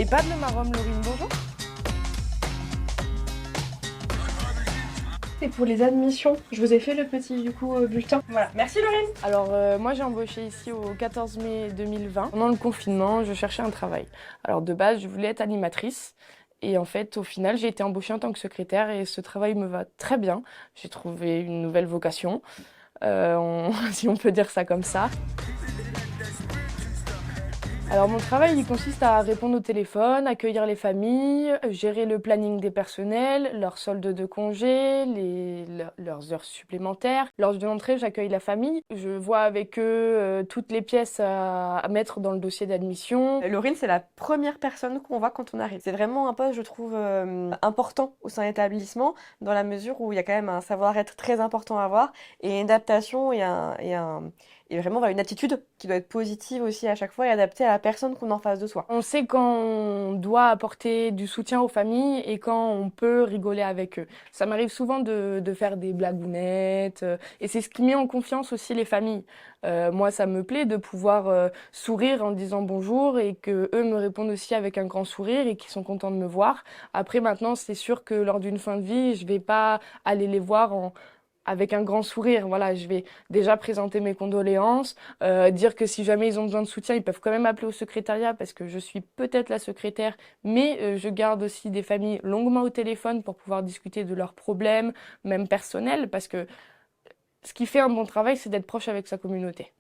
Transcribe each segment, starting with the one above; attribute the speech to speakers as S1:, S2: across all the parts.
S1: EHPAD Le Maromme, Laurine, bonjour.
S2: Et pour les admissions, je vous ai fait le petit bulletin.
S1: Voilà, merci Laurine. Alors moi j'ai embauché ici au 14 mai 2020. Pendant le confinement, je cherchais un travail. Alors de base, je voulais être animatrice. Et en fait, au final, j'ai été embauchée en tant que secrétaire et ce travail me va très bien. J'ai trouvé une nouvelle vocation, si on peut dire ça comme ça. Alors mon travail, il consiste à répondre au téléphone, accueillir les familles, gérer le planning des personnels, leurs soldes de congés, leurs heures supplémentaires. Lors de l'entrée, j'accueille la famille. Je vois avec eux toutes les pièces à mettre dans le dossier d'admission.
S2: Laurine, c'est la première personne qu'on voit quand on arrive. C'est vraiment un poste, je trouve, important au sein de l'établissement, dans la mesure où il y a quand même un savoir-être très important à avoir, et une adaptation et vraiment une attitude qui doit être positive aussi à chaque fois et adaptée à la personne qu'on a en face de soi.
S1: On sait quand on doit apporter du soutien aux familles et quand on peut rigoler avec eux. Ça m'arrive souvent de faire des blagounettes et c'est ce qui met en confiance aussi les familles. Moi, ça me plaît de pouvoir sourire en disant bonjour et que eux me répondent aussi avec un grand sourire et qu'ils sont contents de me voir. Après, maintenant, c'est sûr que lors d'une fin de vie, je vais pas aller les voir avec un grand sourire. Voilà, je vais déjà présenter mes condoléances, dire que si jamais ils ont besoin de soutien, ils peuvent quand même appeler au secrétariat parce que je suis peut-être la secrétaire, mais je garde aussi des familles longuement au téléphone pour pouvoir discuter de leurs problèmes, même personnels, parce que ce qui fait un bon travail, c'est d'être proche avec sa communauté.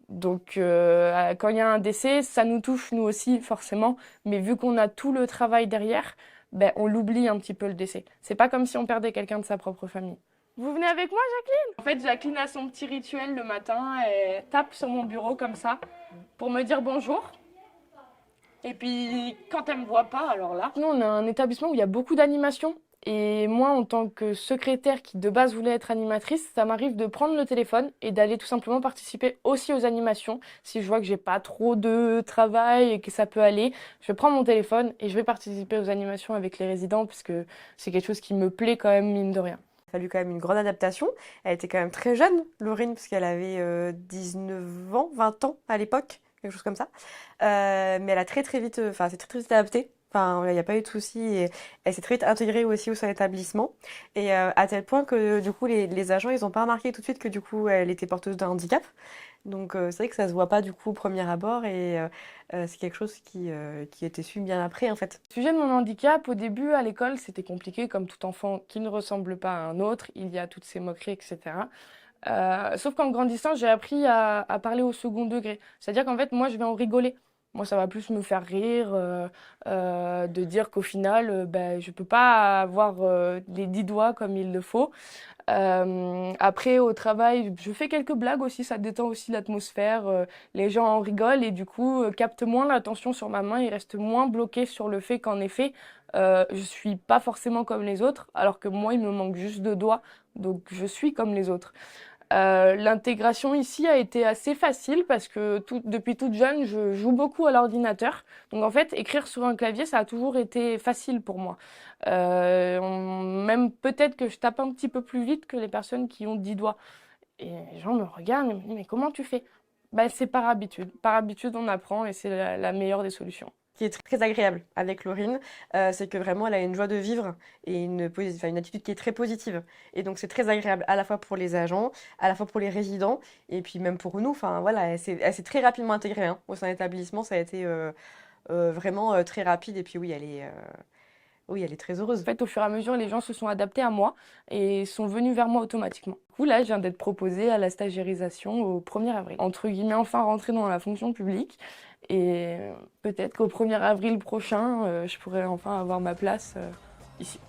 S1: Donc, quand il y a un décès, ça nous touche nous aussi forcément, mais vu qu'on a tout le travail derrière, ben, on l'oublie un petit peu le décès. C'est pas comme si on perdait quelqu'un de sa propre famille. Vous venez avec moi, Jacqueline? En fait, Jacqueline a son petit rituel le matin. Elle tape sur mon bureau comme ça pour me dire bonjour. Et puis, quand elle me voit pas, alors là. Nous, on a un établissement où il y a beaucoup d'animations. Et moi, en tant que secrétaire qui de base voulait être animatrice, ça m'arrive de prendre le téléphone et d'aller tout simplement participer aussi aux animations. Si je vois que j'ai pas trop de travail et que ça peut aller, je prends mon téléphone et je vais participer aux animations avec les résidents parce que c'est quelque chose qui me plaît quand même, mine de rien.
S2: Il a fallu quand même une grande adaptation. Elle était quand même très jeune, Laurine, parce qu'elle avait 19 ans, 20 ans à l'époque, quelque chose comme ça. Mais elle a très vite, enfin, c'est très vite adaptée. Enfin, il n'y a pas eu de souci et elle s'est très vite intégrée aussi au sein de l'établissement. Et à tel point que du coup, les agents, ils n'ont pas remarqué tout de suite que du coup, elle était porteuse d'un handicap. Donc c'est vrai que ça se voit pas du coup au premier abord et c'est quelque chose qui a été su bien après en fait.
S1: Au sujet de mon handicap, au début à l'école, c'était compliqué comme tout enfant qui ne ressemble pas à un autre. Il y a toutes ces moqueries, etc. Sauf qu'en grandissant, j'ai appris à parler au second degré. C'est-à-dire qu'en fait, moi, je vais en rigoler. Moi, ça va plus me faire rire de dire qu'au final, ben, je peux pas avoir les 10 doigts comme il le faut. Après, au travail, je fais quelques blagues aussi, ça détend aussi l'atmosphère. Les gens en rigolent et du coup, captent moins l'attention sur ma main. Ils restent moins bloqués sur le fait qu'en effet, je suis pas forcément comme les autres, alors que moi, il me manque juste 2 doigts. Donc, je suis comme les autres. L'intégration ici a été assez facile parce que depuis toute jeune, je joue beaucoup à l'ordinateur. Donc en fait, écrire sur un clavier, ça a toujours été facile pour moi. Même peut-être que je tape un petit peu plus vite que les personnes qui ont 10 doigts. Et les gens me regardent et me disent, mais comment tu fais? Ben, c'est par habitude. Par habitude, on apprend et c'est la meilleure des solutions.
S2: Ce qui est très agréable avec Laurine, c'est que vraiment elle a une joie de vivre et une attitude qui est très positive. Et donc c'est très agréable à la fois pour les agents, à la fois pour les résidents et puis même pour nous. Enfin voilà, elle s'est très rapidement intégrée hein, au sein de l'établissement. Ça a été vraiment très rapide et puis oui, elle est très heureuse.
S1: En fait, au fur et à mesure, les gens se sont adaptés à moi et sont venus vers moi automatiquement. Du coup, là, je viens d'être proposée à la stagiairisation au 1er avril. Entre guillemets, enfin rentrer dans la fonction publique. Et peut-être qu'au 1er avril prochain, je pourrai enfin avoir ma place ici.